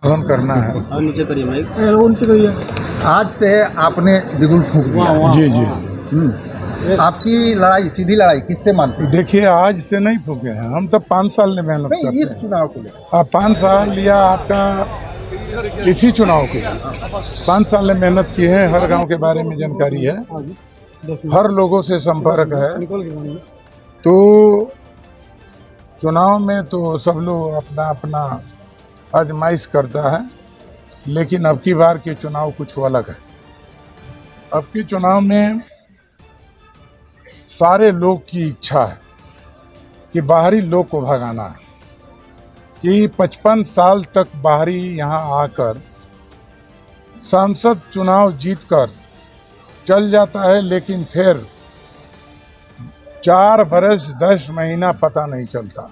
On करना है। और नीचे करिए माइक, नीचे करिए। आज से आपने बिगुल फूंक दिया। जी जी। आपकी लड़ाई, सीधी लड़ाई किससे मानते हैं? देखिए, आज से नहीं फूके हैं हम, तो 5 साल में मेहनत नहीं, करते इस हैं। चुनाव को लेकर। अब 5 साल लिया आपका इसी चुनाव के, 5 साल में मेहनत की है। हर गांव के बारे में जानकारी है, हर लोगों से संपर्क है। तो चुनाव में तो सब लोग अपना अपना आजमाइश करता है, लेकिन अब की बार के चुनाव कुछ अलग है। अब के चुनाव में सारे लोग की इच्छा है कि बाहरी लोग को भगाना है, कि 55 साल तक बाहरी यहाँ आकर सांसद चुनाव जीतकर चल जाता है, लेकिन फिर 4 बरस 10 महीना पता नहीं चलता।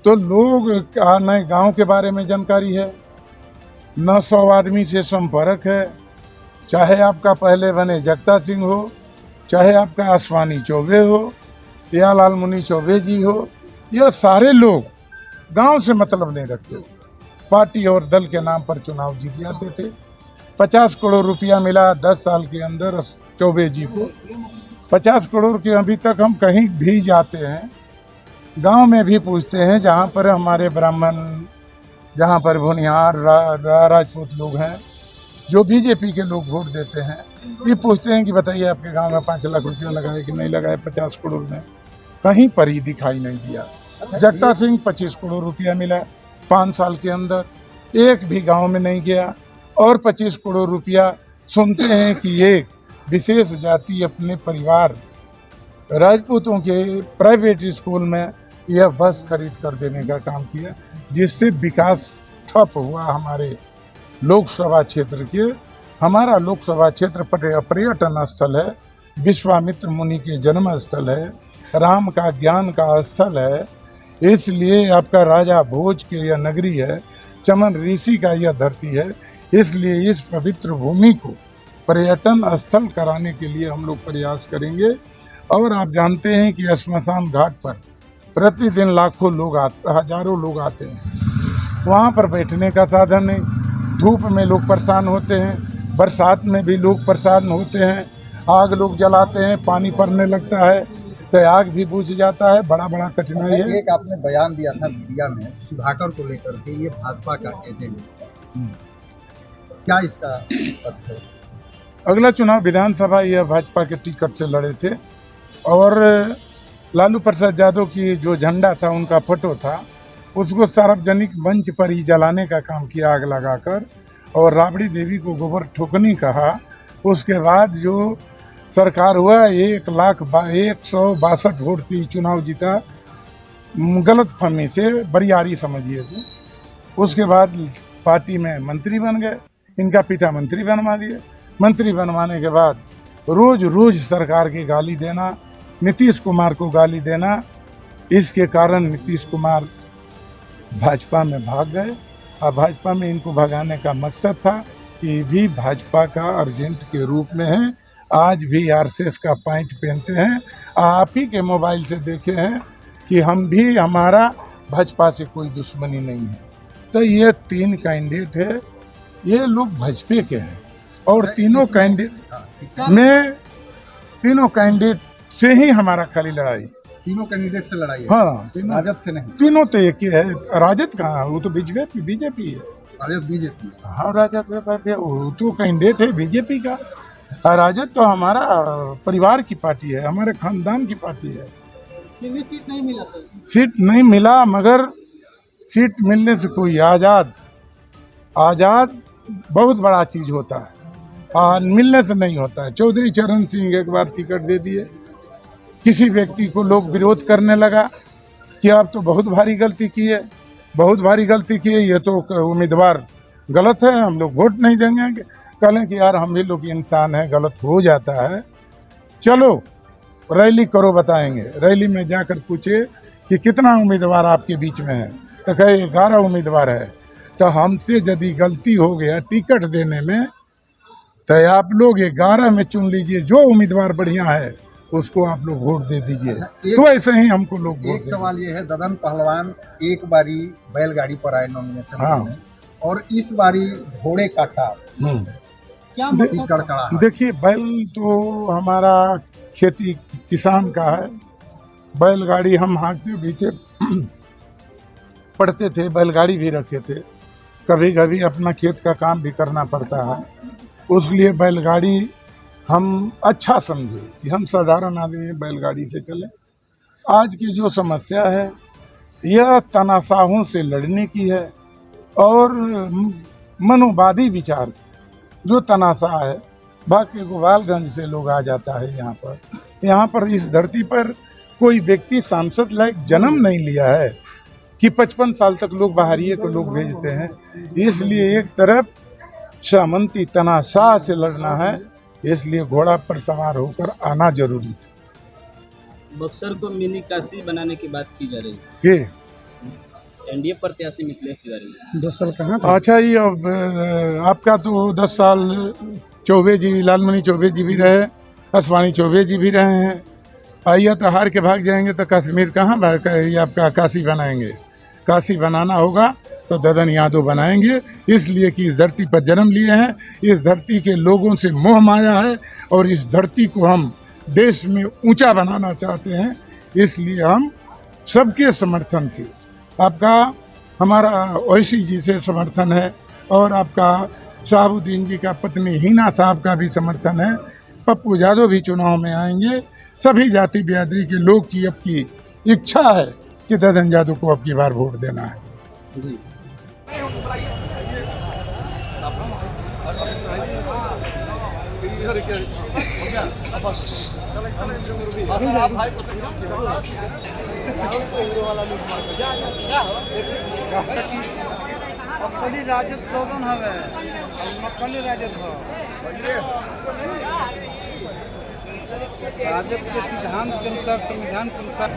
तो लोग न गांव के बारे में जानकारी है, न 100 आदमी से संपर्क है। चाहे आपका पहले बने जगता सिंह हो, चाहे आपका आसवानी चौबे हो या लालमुनि चौबे जी हो, यह सारे लोग गांव से मतलब नहीं रखते। पार्टी और दल के नाम पर चुनाव जीत जाते थे। 50 करोड़ रुपया मिला 10 साल के अंदर चौबे जी को। 50 करोड़ के अभी तक हम कहीं भी जाते हैं, गांव में भी पूछते हैं, जहां पर हमारे ब्राह्मण, जहां पर भुनिहार राजपूत लोग हैं, जो बीजेपी के लोग वोट देते हैं, ये पूछते हैं कि बताइए आपके गांव में 5 लाख रुपया लगाए कि नहीं लगाए 50 करोड़ में। कहीं पर ही दिखाई नहीं दिया। जगता सिंह 25 करोड़ रुपया मिला 5 साल के अंदर, एक भी गांव में नहीं गया। और 25 करोड़ रुपया सुनते हैं कि एक विशेष जाति अपने परिवार राजपूतों के प्राइवेट स्कूल में यह बस खरीद कर देने का काम किया, जिससे विकास ठप हुआ हमारे लोकसभा क्षेत्र के। हमारा लोकसभा क्षेत्र पर्यटन स्थल है, विश्वामित्र मुनि के जन्म स्थल है, राम का ज्ञान का स्थल है, इसलिए आपका राजा भोज के यह नगरी है, चमन ऋषि का यह धरती है। इसलिए इस पवित्र भूमि को पर्यटन स्थल कराने के लिए हम लोग प्रयास करेंगे। और आप जानते हैं कि श्मशान घाट पर प्रतिदिन लाखों लोग हजारों लोग आते हैं। वहाँ पर बैठने का साधन नहीं, धूप में लोग परेशान होते हैं, बरसात में भी लोग परेशान होते हैं, आग लोग जलाते हैं, पानी पड़ने लगता है तो आग भी बुझ जाता है, बड़ा बड़ा कठिनाई है। एक आपने बयान दिया था मीडिया में सुधाकर को लेकर के, ये भाजपा का एजेंट, क्या इसका तथ्य है? अगला चुनाव विधानसभा यह भाजपा के टिकट से लड़े थे, और लालू प्रसाद यादव की जो झंडा था, उनका फोटो था, उसको सार्वजनिक मंच पर ही जलाने का काम किया आग लगाकर, और राबड़ी देवी को गोबर ठोकनी कहा। उसके बाद जो सरकार हुआ 1,162 वोट से चुनाव जीता, गलत फहमी से, बरियारी समझिए तो। उसके बाद पार्टी में मंत्री बन गए, इनका पिता मंत्री बनवा दिए। मंत्री बनवाने के बाद रोज रोज सरकार की गाली देना, नीतीश कुमार को गाली देना, इसके कारण नीतीश कुमार भाजपा में भाग गए। और भाजपा में इनको भगाने का मकसद था कि भी भाजपा का एजेंट के रूप में है। आज भी आरएसएस का पैंट पहनते हैं। आप ही के मोबाइल से देखे हैं कि हम भी, हमारा भाजपा से कोई दुश्मनी नहीं है। तो ये 3 कैंडिडेट है, ये लोग भाजपा के हैं, और तीनों कैंडिडेट से ही हमारा खाली लड़ाई। तीनों कैंडिडेट से लड़ाई है? हाँ, राजद से नहीं? तीनों तो एक ही है। राजद कहाँ, वो तो बीजेपी है। राजद बीजेपी? हाँ, राजद वो तो कैंडिडेट है बीजेपी का। राजद तो हमारा परिवार की पार्टी है, हमारे खानदान की पार्टी है। सीट नहीं मिला सर? सीट नहीं मिला, मगर सीट मिलने से कोई आज़ाद बहुत बड़ा चीज़ होता है, मिलने से नहीं होता है। चौधरी चरण सिंह एक बार टिकट दे दिए, किसी व्यक्ति को लोग विरोध करने लगा कि आप तो बहुत भारी गलती की है, ये तो उम्मीदवार गलत है, हम लोग वोट नहीं देंगे। कहें कि यार हम भी लोग इंसान हैं, गलत हो जाता है, चलो रैली करो, बताएंगे। रैली में जाकर पूछे कि कितना उम्मीदवार आपके बीच में है, तो कहे 11 उम्मीदवार है। तो हमसे यदि गलती हो गया टिकट देने में, तो आप लोग 11 में चुन लीजिए, जो उम्मीदवार बढ़िया है उसको आप लोग वोट दे दीजिए। तो ऐसे ही हमको लोग वोट एक सवाल ये है, ददन पहलवान एक बारी बैलगाड़ी पर आए नॉमिनेशन हाँ। में, और इस बारी घोड़े काटा क्या ही मकसद कड़कड़ा है। देखिए, बैल तो हमारा खेती किसान का है। बैलगाड़ी हम हाँकते भी थे, पढ़ते थे, बैलगाड़ी भी रखे थे। कभी कभी अपना खेत का काम भी करना पड़ता है, उसलिए बैलगाड़ी हम अच्छा समझे कि हम साधारण आदमी बैलगाड़ी से चले। आज की जो समस्या है यह तनाशाहों से लड़ने की है और मनोवादी विचार जो तनाशाह है। बाकी गोपालगंज से लोग आ जाता है यहाँ पर इस धरती पर कोई व्यक्ति सांसद लायक जन्म नहीं लिया है कि 55 साल तक लोग बाहरिए को लोग भेजते हैं। इसलिए एक तरफ सामंती तनाशाह से लड़ना है, इसलिए घोड़ा पर सवार होकर आना जरूरी था। बक्सर को मिनी काशी बनाने की बात की जा रही है। कि एनडीए प्रत्याशी मिथिलेश तिवारी 10 साल कहाँ अच्छा, ये अब आपका तो 10 साल चौबे जी, लालमणि चौबे जी भी रहे, असवानी चौबे जी भी रहे हैं। आइए तो हार के भाग जाएंगे तो कश्मीर कहाँ ये आपका काशी बनाएंगे। काशी बनाना होगा तो ददन यादव बनाएंगे, इसलिए कि इस धरती पर जन्म लिए हैं, इस धरती के लोगों से मोह माया है और इस धरती को हम देश में ऊंचा बनाना चाहते हैं। इसलिए हम सबके समर्थन से, आपका हमारा ओवैसी जी से समर्थन है और आपका शहाबुद्दीन जी का पत्नी हिना साहब का भी समर्थन है। पप्पू यादव भी चुनाव में आएंगे। सभी जाति बिरादरी के लोग की अब की इच्छा है कि ददन यादव को अब की बार वोट देना है। जी। असली राजद कौन हवे नकली राजद हो राजद के सिद्धांत के अनुसार संविधान के अनुसार